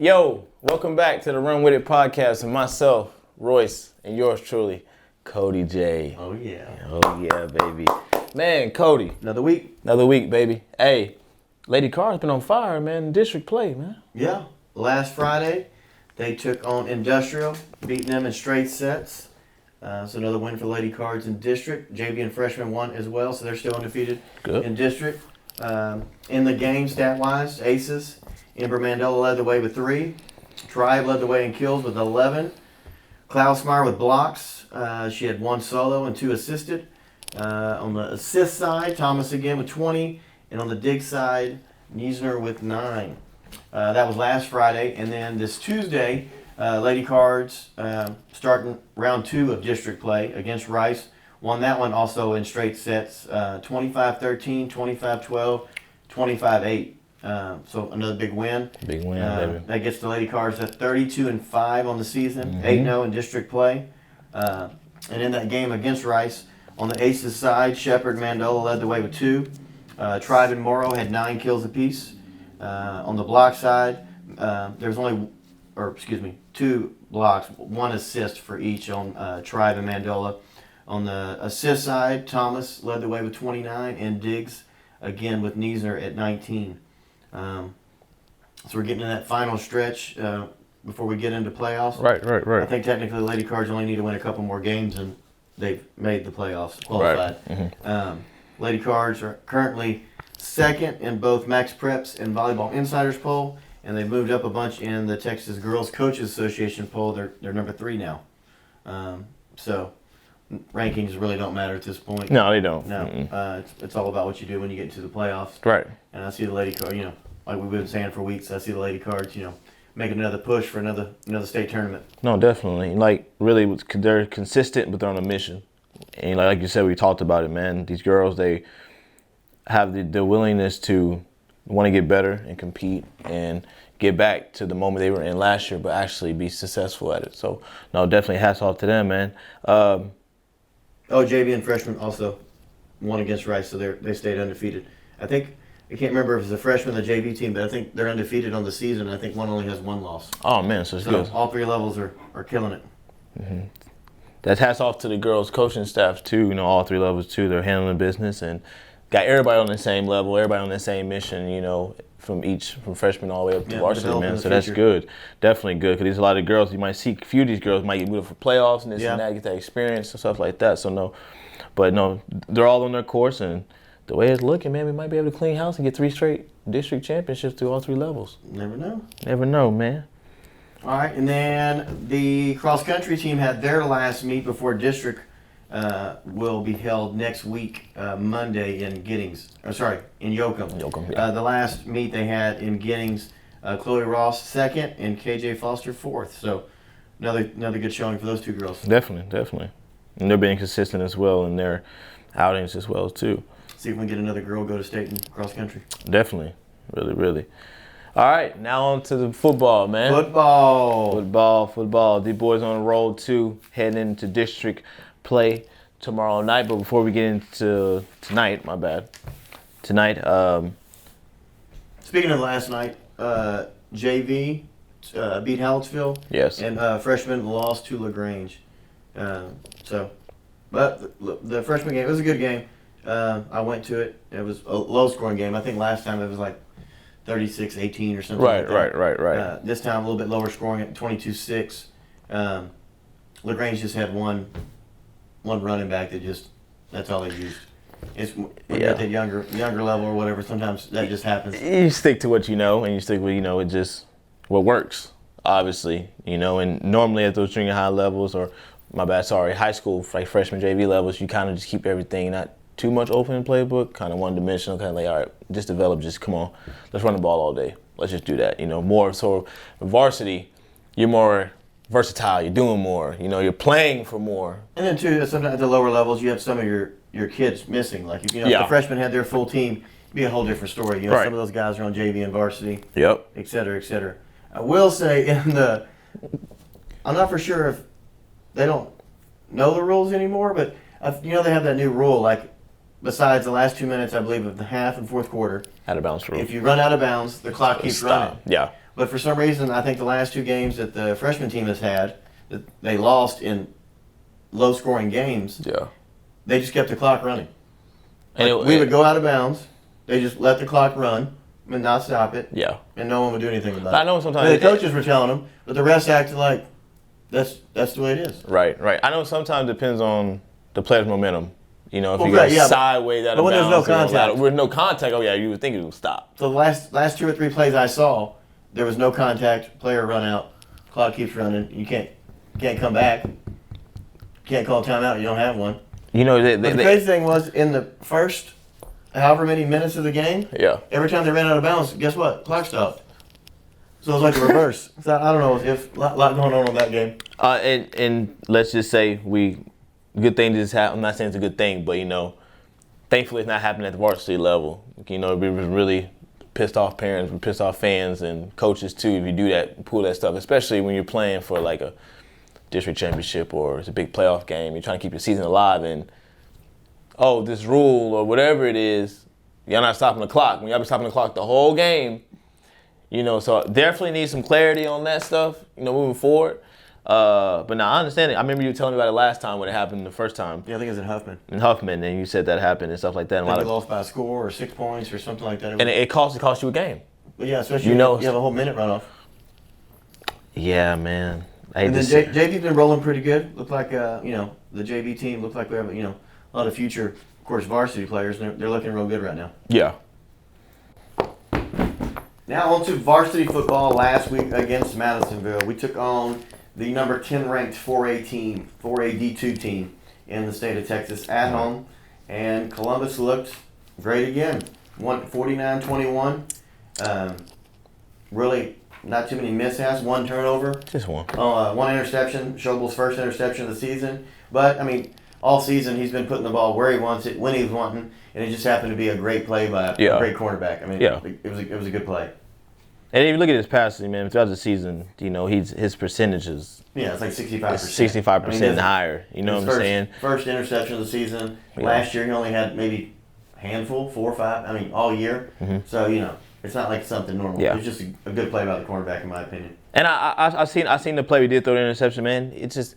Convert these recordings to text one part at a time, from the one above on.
Yo, welcome back to the Run With It podcast with myself, Royce, and yours truly, Cody J. Oh, yeah. Oh, yeah, baby. Man, Cody. Another week, baby. Hey, Lady Carr's been on fire, man. District play, man. Yeah. Last Friday, they took on Industrial, beating them in straight sets. So another win for Lady Cards in District. JV and Freshman won as well, so they're still undefeated in District. In the game, stat-wise, aces. Amber Mandela led the way with 3. Tribe led the way in kills with 11. Klausmeyer with blocks. She had 1 solo and 2 assisted. On the assist side, Thomas again with 20. And on the dig side, Niesner with 9. That was last Friday. And then this Tuesday, Lady Cards, starting round 2 of district play against Rice, won that one also in straight sets, 25-13, 25-12, 25-8. So another big win. Big win, baby. That gets the Lady Cards at 32-5 on the season, 8-0 in district play. And in that game against Rice, on the aces side, Shepard and Mandola led the way with 2. Tribe and Morrow had 9 kills apiece. On the block side, there's only, 2 blocks, 1 assist for each on Tribe and Mandola. On the assist side, Thomas led the way with 29, and Diggs again with Niesner at 19. So we're getting in that final stretch before we get into playoffs. Right. I think technically Lady Cards only need to win a couple more games and they've made the playoffs, qualified. Right. Lady Cards are currently second in both Max Preps and Volleyball Insiders poll, and they've moved up a bunch in the Texas Girls Coaches Association poll. They're number 3 now. So rankings really don't matter at this point. No, they don't. No, it's all about what you do when you get into the playoffs. Right. And I see the Lady Cards, like we've been saying for weeks, I see the Lady Cards, making another push for another state tournament. No, definitely. Like, really, they're consistent, but they're on a mission. And like you said, we talked about it, man. These girls, they have the willingness to want to get better and compete and get back to the moment they were in last year, but actually be successful at it. So, no, definitely hats off to them, man. JV and Freshman also won against Rice, so they stayed undefeated. I can't remember if it's the freshman or the JV team, but I think they're undefeated on the season. I think one only has 1 loss. Oh, man, so it's good. All 3 levels are killing it. Mm-hmm. That hats off to the girls' coaching staff, too. All 3 levels, too. They're handling business and got everybody on the same level, everybody on the same mission, from freshman all the way up to varsity, man. So that's good. Definitely good, because there's a lot of girls, you might see a few of these girls might get moved for playoffs and this and that, get that experience and stuff like that. So, no, they're all on their course, and the way it's looking, man, we might be able to clean house and get 3 straight district championships through all 3 levels. Never know. Never know, man. All right, and then the cross-country team had their last meet before district will be held next week, Monday in Giddings. In Yoakum. Yeah. The last meet they had in Giddings, Chloe Ross 2nd and KJ Foster 4th. So another good showing for those 2 girls. Definitely. And they're being consistent as well in their outings as well, too. See if we can get another girl go to state in cross-country. Definitely. Really. All right, now on to the football, man. Football. The boys on the road, too, heading into district play tomorrow night. But before we get into tonight, Tonight, speaking of last night, JV beat Hallettsville. Yes. And freshman lost to LaGrange. But the freshman game, it was a good game. I went to it. It was a low-scoring game. I think last time it was like 36-18 or something like that. Right. This time a little bit lower scoring at 22-6. LaGrange just had one running back that's all they used. It's when you're at that younger level or whatever, sometimes that just happens. You stick to what you know, and you stick with, it just what works, obviously, and normally at those junior high levels high school, like freshman JV levels, you kind of just keep everything not too much open in playbook, kind of one-dimensional, kind of like, all right, come on, let's run the ball all day. Let's just do that, more so varsity, you're more versatile, you're doing more, you're playing for more. And then too, sometimes at the lower levels, you have some of your kids missing. Like if the freshmen had their full team, it'd be a whole different story. Some of those guys are on JV and varsity, et cetera. I will say I'm not for sure if they don't know the rules anymore, but they have that new rule, like besides the last 2 minutes, I believe, of the half and fourth quarter. Out of bounds rule. If you run out of bounds, the clock keeps running. Yeah. But for some reason, I think the last 2 games that the freshman team has had, that they lost in low-scoring games. Yeah. They just kept the clock running. And We would go out of bounds. They just let the clock run and not stop it. Yeah. And no one would do anything about it. I know sometimes the coaches were telling them, but the rest acted like that's the way it is. Right. I know sometimes it depends on the player's momentum. You know, if you right, go sideways out of bounds. But when there's no contact. With no contact, oh yeah, you would think it would stop. So the last 2 or 3 plays I saw, there was no contact, player run out, clock keeps running, you can't come back. Can't call a timeout, you don't have one. You know, the crazy thing was, in the first however many minutes of the game, every time they ran out of bounds, guess what? Clock stopped. So it was like the reverse. So I don't know if a lot going on in that game. And let's just say good thing just happened. I'm not saying it's a good thing, but thankfully it's not happening at the varsity level. We was really pissed off parents, we pissed off fans and coaches too if you do that, pull that stuff, especially when you're playing for like a district championship or it's a big playoff game. You're trying to keep your season alive, and this rule or whatever it is, y'all not stopping the clock. When y'all been stopping the clock the whole game, so definitely need some clarity on that stuff, moving forward. But now I understand it. I remember you telling me about it last time when it happened the first time. Yeah, I think it was in Huffman. And you said that happened and stuff like that. I think they lost by a score or 6 points or something like that. And it cost you a game. But yeah, especially you have a whole minute runoff. Yeah, man. And then JV's been rolling pretty good. Looked like the JV team looked like we have a lot of future, of course, varsity players. They're looking real good right now. Yeah. Now on to varsity football last week against Madisonville. We took on the number 10 ranked 4A team, 4A D2 team in the state of Texas at home. And Columbus looked great again. Won 49-21. Really not too many mishaps. 1 turnover. Just one. 1 interception. Schobel's first interception of the season. But, all season he's been putting the ball where he wants it, when he's wanting, and it just happened to be a great play by a great cornerback. It was a good play. And if you look at his passing, man, throughout the season, his percentages. Yeah, it's like 65%. 65% higher. You know what I'm saying? First interception of the season. Yeah. Last year he only had maybe a handful, 4 or 5. All year. Mm-hmm. So it's not like something normal. Yeah. It's just a good play by the cornerback, in my opinion. And I seen the play we did throw the interception, man. It's just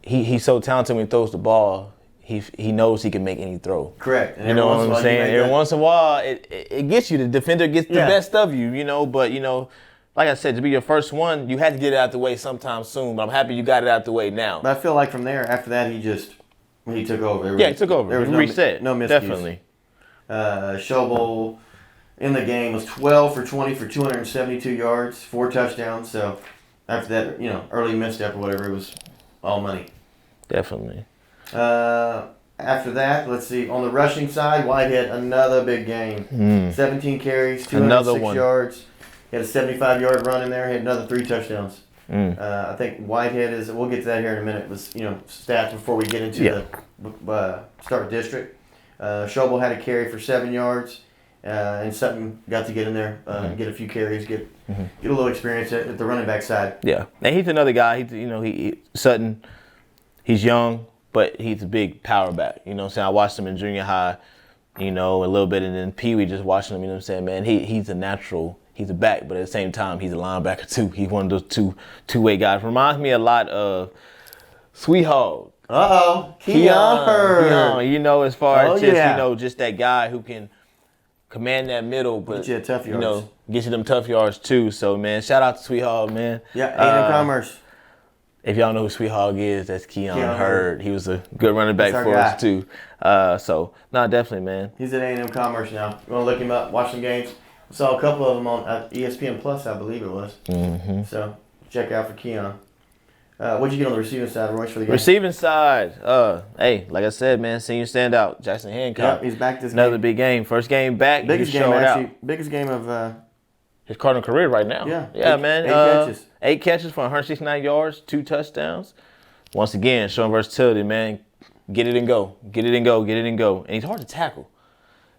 he's so talented when he throws the ball. He knows he can make any throw. Correct. And what I'm saying? Every once in a while, it gets you. The defender gets the best of you, But, like I said, to be your first one, you had to get it out the way sometime soon. But I'm happy you got it out the way now. But I feel like from there, after that, he took over. He took over. There was reset. No miscues. Definitely. Schobel in the game was 12 for 20 for 272 yards, 4 touchdowns. So after that, early misstep or whatever, it was all money. Definitely. After that, let's see. On the rushing side, Whitehead, another big game. 17 carries, 206 yards. He had a 75-yard run in there. He had another 3 touchdowns. I think Whitehead is. We'll get to that here in a minute. Was stats before we get into the start district. Schobel had a carry for 7 yards, and Sutton got to get in there, get a few carries, get a little experience at the running back side. Yeah, and he's another guy. Sutton. He's young, but he's a big power back. I watched him in junior high, a little bit, and then Pee Wee just watching him, man, he's a natural, he's a back, but at the same time, he's a linebacker too. He's one of those two-way guys. Reminds me a lot of Sweet Hog. Keon Hurd. As far as just that guy who can command that middle, but get you tough yards. Get you them tough yards too. So, man, shout out to Sweet Hog, man. Yeah, A&M Commerce. If y'all know who Sweet Hog is, that's Keon Hurd. He was a good running back for us too. Definitely, man. He's at A&M Commerce now. You want to look him up, watch some games. We saw a couple of them on ESPN Plus, I believe it was. Mm-hmm. So check out for Keon. What'd you get on the receiving side, Royce, for the game? Receiving side, hey, like I said, man, senior standout, Jackson Hancock. Yep, he's back this Another big game. First game back. Biggest game, actually. Biggest game of his Cardinal career right now. Yeah, man. 8 catches. 8 catches for 169 yards, 2 touchdowns. Once again, showing versatility, man. Get it and go. Get it and go. Get it and go. And he's hard to tackle.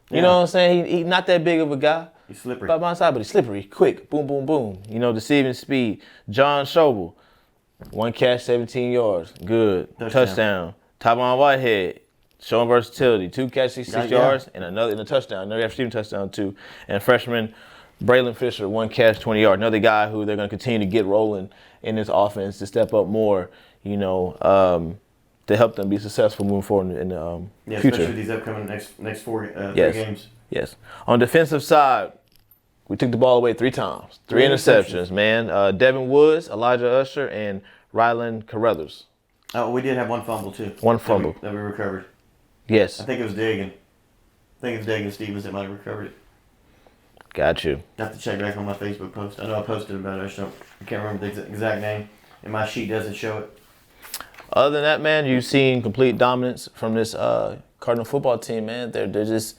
You know what I'm saying? He's not that big of a guy. He's slippery. By my side, but he's slippery, quick. Boom, boom, boom. Deceiving speed. John Schobel, 1 catch, 17 yards. Good. Touchdown. Tyvon Whitehead, showing versatility. 2 catches, 66 yards, and another in a touchdown. Another receiving touchdown, too. And freshman Braylon Fisher, 1 catch, 20 yards. Another guy who they're going to continue to get rolling in this offense to step up more, to help them be successful moving forward in the future. Especially these upcoming next 3 games. Yes. On the defensive side, we took the ball away 3 times. 3 interceptions, man. Devin Woods, Elijah Usher, and Rylan Carruthers. Oh, we did have 1 fumble, too. 1 fumble. That we recovered. Yes. I think it was Dagan. Stevens that might have recovered it. Got you. I have to check back on my Facebook post. I know I posted about it. I can't remember the exact name. And my sheet doesn't show it. Other than that, man, you've seen complete dominance from this Cardinal football team, man. They're just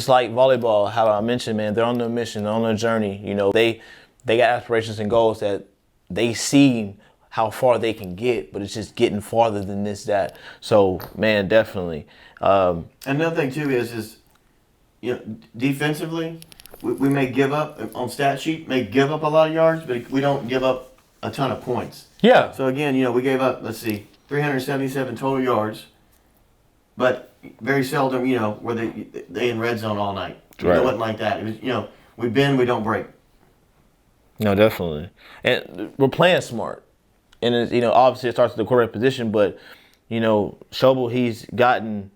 like volleyball, how I mentioned, man. They're on their mission, they're on their journey. They got aspirations and goals that they see how far they can get, but it's just getting farther than that. So, man, definitely. Another thing too is defensively, we may give up on stat sheet, may give up a lot of yards, but we don't give up a ton of points. Yeah. So again, we gave up, 377 total yards, but very seldom, were they in red zone all night. Right. It wasn't like that. It was, we bend, we don't break. No, definitely. And we're playing smart. And it's, obviously it starts with the quarterback position, but Schobel, he's gotten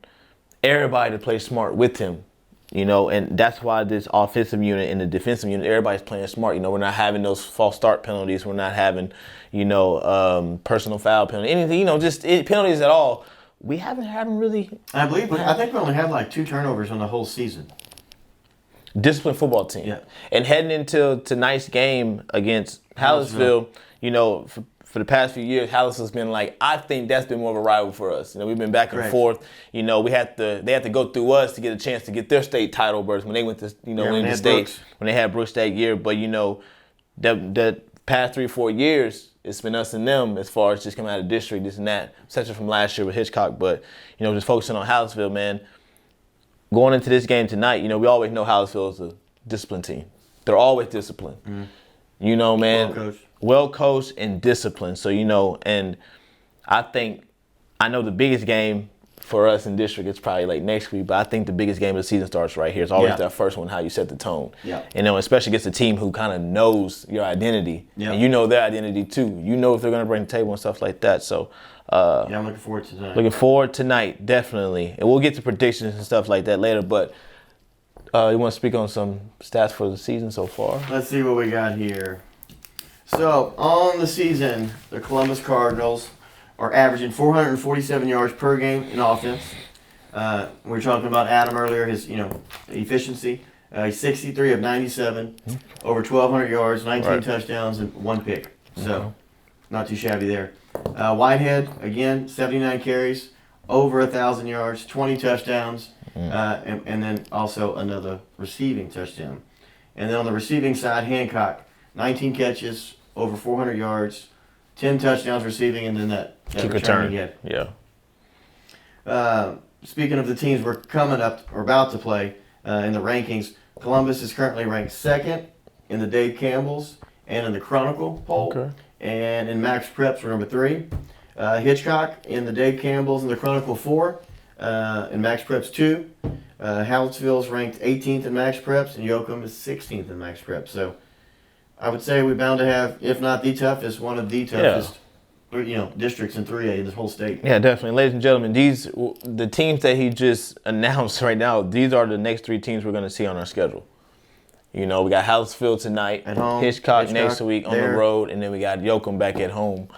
everybody to play smart with him. And that's why this offensive unit and the defensive unit, everybody's playing smart. We're not having those false start penalties. We're not having, personal foul penalties, anything, just penalties at all. We haven't had them really. I think we only had like 2 turnovers on the whole season. Disciplined football team. Yeah. And heading into tonight's game against Hallettsville, for the past few years, Hallettsville's been I think that's been more of a rival for us. We've been back and forth. They had to go through us to get a chance to get their state title berth when they went to, win the state, when they had Brooks that year. But, the past 3 or 4 years, it's been us and them as far as just coming out of district, this and that, except from last year with Hitchcock. But, just focusing on Hallettsville, man, going into this game tonight, we always know Hallettsville is a disciplined team. They're always disciplined. Mm-hmm. Man. Well coached and disciplined. So, and I know the biggest game for us in district is probably next week, but I think the biggest game of the season starts right here. It's always that first one, how you set the tone. Yeah. Especially against a team who kind of knows your identity. Yeah. And their identity too. If they're going to bring the table and stuff like that. So, I'm looking forward to tonight. Looking forward tonight, definitely. And we'll get to predictions and stuff like that later, but you want to speak on some stats for the season so far? Let's see what we got here. So, on the season, the Columbus Cardinals are averaging 447 yards per game in offense. We were talking about Adam earlier, his efficiency. He's 63 of 97, over 1,200 yards, 19 touchdowns, and 1 pick. So, not too shabby there. Whitehead, again, 79 carries, over 1,000 yards, 20 touchdowns, and then also another receiving touchdown. And then on the receiving side, Hancock, 19 catches, over 400 yards, 10 touchdowns receiving, and then that kick return return. he had. Yeah. Speaking of the teams we're coming up or about to play in the rankings, Columbus is currently ranked 2nd in the Dave Campbell's and in the Chronicle poll. Okay. And in Max Preps, we're number 3. Hitchcock in the Dave Campbell's and the Chronicle 4. In Max Preps 2. Hallettsville's ranked 18th in Max Preps, and Yoakum is 16th in Max Preps. So I would say we're bound to have, if not the toughest, one of the toughest districts in 3A in this whole state. Yeah, definitely. Ladies and gentlemen, the teams that he just announced right now, these are the next 3 teams we're going to see on our schedule. We got Hallettsville tonight, at home, Hitchcock next week on the road, and then we got Yoakum back at home.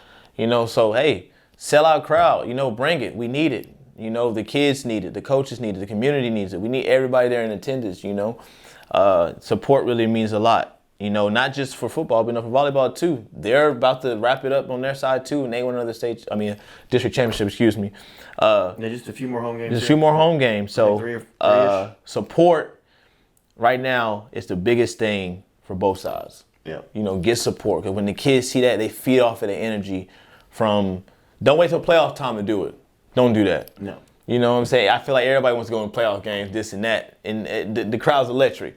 So, hey, sellout crowd, bring it. We need it. The kids need it. The coaches need it. The community needs it. We need everybody there in attendance, Support really means a lot. Not just for football, but for volleyball too. They're about to wrap it up on their side too, and they won another district championship, excuse me. Just a few more home games. Just a few more home games. So support right now is the biggest thing for both sides. Yeah. Get support, because when the kids see that, they feed off of the energy from. Don't wait till playoff time to do it. Don't do that. No. You know what I'm saying? I feel like everybody wants to go in playoff games, this and that, and the crowd's electric.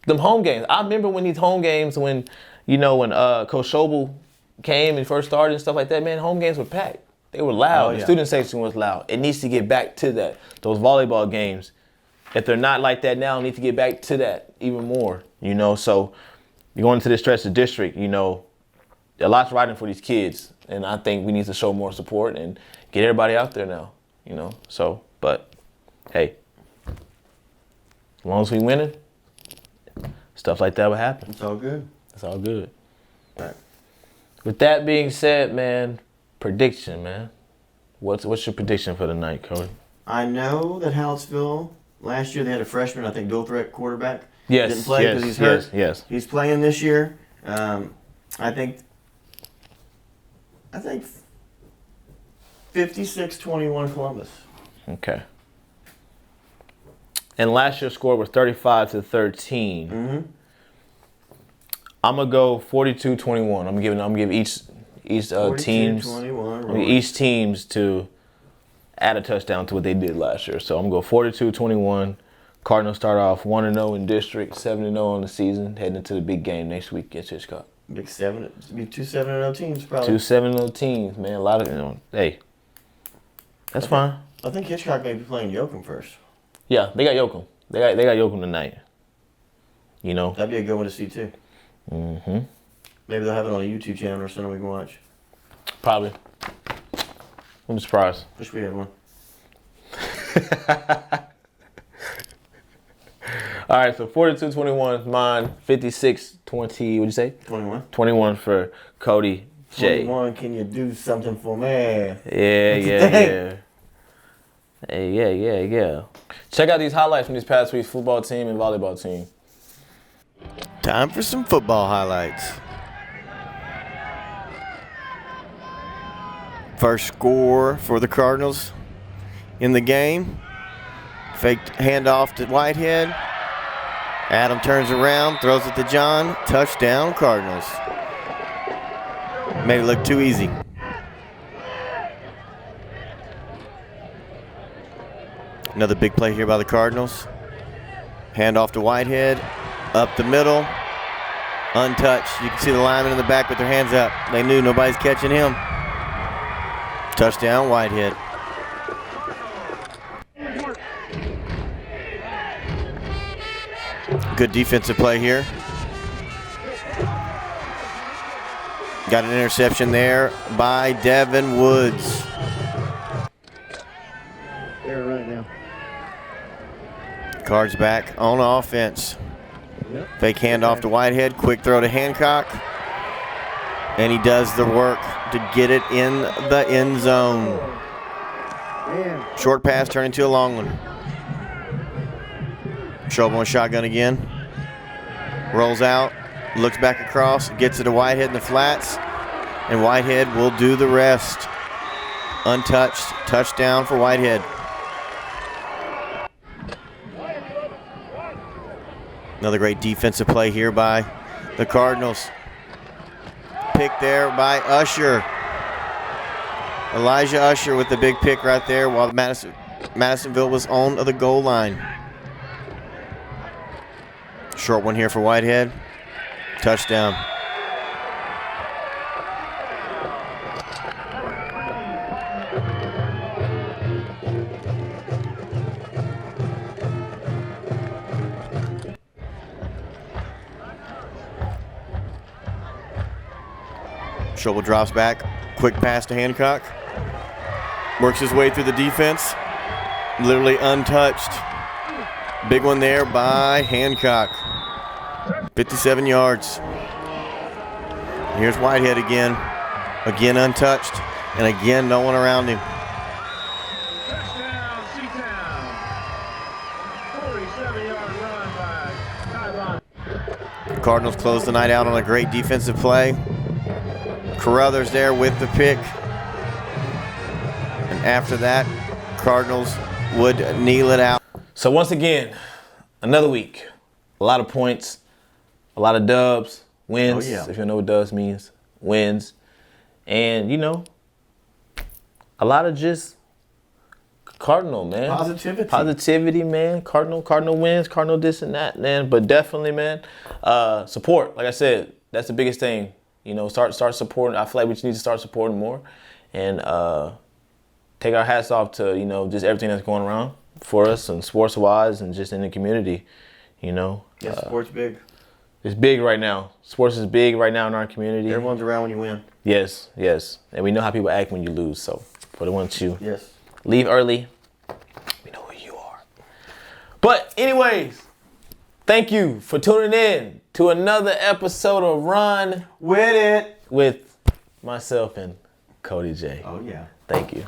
Them home games. I remember when these home games, when Coach Schobel came and first started and stuff like that, man, home games were packed. They were loud. The student section was loud. It needs to get back to that. Those volleyball games, if they're not like that now, need to get back to that even more. You know, so you're going into this stretch of district, you know, a lot's riding for these kids. And I think we need to show more support and get everybody out there now, you know. So, but, hey, as long as we winning, stuff like that will happen. It's all good. It's all good. All right. With that being said, man, prediction, man. What's your prediction for the night, Cody? I know that Hallettsville, last year they had a freshman, I think, dual threat quarterback. Yes, Didn't play because he's hurt. Yes. He's playing this year. I think 56-21 Columbus. Okay. And last year's score was 35-13. Mm-hmm. I'm gonna go 42-21. I'm gonna give each teams each teams to add a touchdown to what they did last year. So I'm gonna go 42-21. Cardinals start off 1-0 in district, 7-0 on the season, heading into the big game next week against Hitchcock. Big 7, be 2 7-0 teams probably. 2 7-0 teams, man. A lot of, you know, hey, that's fine. I think Hitchcock may be playing Yoakum first. Yeah, they got Yoakum. They got Yoakum tonight. You know. That'd be a good one to see too. Mm-hmm. Maybe they'll have it on a YouTube channel or something we can watch. Probably. I'm surprised. Wish we had one. All right, so 42-21 is mine. 56-20, what'd you say? 21. 21 for Cody J. 21, can you do something for me? Yeah. Hey, yeah. Check out these highlights from this past week's football team and volleyball team. Time for some football highlights. First score for the Cardinals in the game. Fake handoff to Whitehead. Adam turns around, throws it to John. Touchdown, Cardinals. Made it look too easy. Another big play here by the Cardinals. Handoff to Whitehead. Up the middle. Untouched. You can see the linemen in the back with their hands up. They knew nobody's catching him. Touchdown, Whitehead. Good defensive play here. Got an interception there by Devin Woods. There right now. Cards back on offense. Fake handoff to Whitehead. Quick throw to Hancock. And he does the work to get it in the end zone. Short pass turned into a long one. Trouble on shotgun again. Rolls out. Looks back across. Gets it to Whitehead in the flats. And Whitehead will do the rest. Untouched. Touchdown for Whitehead. Another great defensive play here by the Cardinals. Pick there by Usher. Elijah Usher with the big pick right there while Madisonville was on the goal line. Short one here for Whitehead. Touchdown. Schobel drops back. Quick pass to Hancock. Works his way through the defense. Literally untouched. Big one there by Hancock. 57 yards. Here's Whitehead again. Again untouched. And again no one around him. Touchdown, C-Town. 47-yard run by Tyron. Cardinals close the night out on a great defensive play. Carruthers there with the pick. And after that, Cardinals would kneel it out. So once again, another week. A lot of points, a lot of dubs, wins. Oh, yeah. If you know what dubs means, wins. And, you know, a lot of just Cardinal, man. Positivity, man. Cardinal wins, Cardinal this and that, man. But definitely, man, support. Like I said, that's the biggest thing. You know, start supporting. I feel like we just need to start supporting more and take our hats off to, you know, just everything that's going around for us and sports-wise and just in the community, you know. Yeah, sports big. It's big right now. Sports is big right now in our community. Everyone's around when you win. Yes, yes. And we know how people act when you lose. So for the ones you Yes. leave early, we know who you are. But anyways, thank you for tuning in to another episode of Run Wit It. with myself and Cody J. Oh, yeah. Thank you.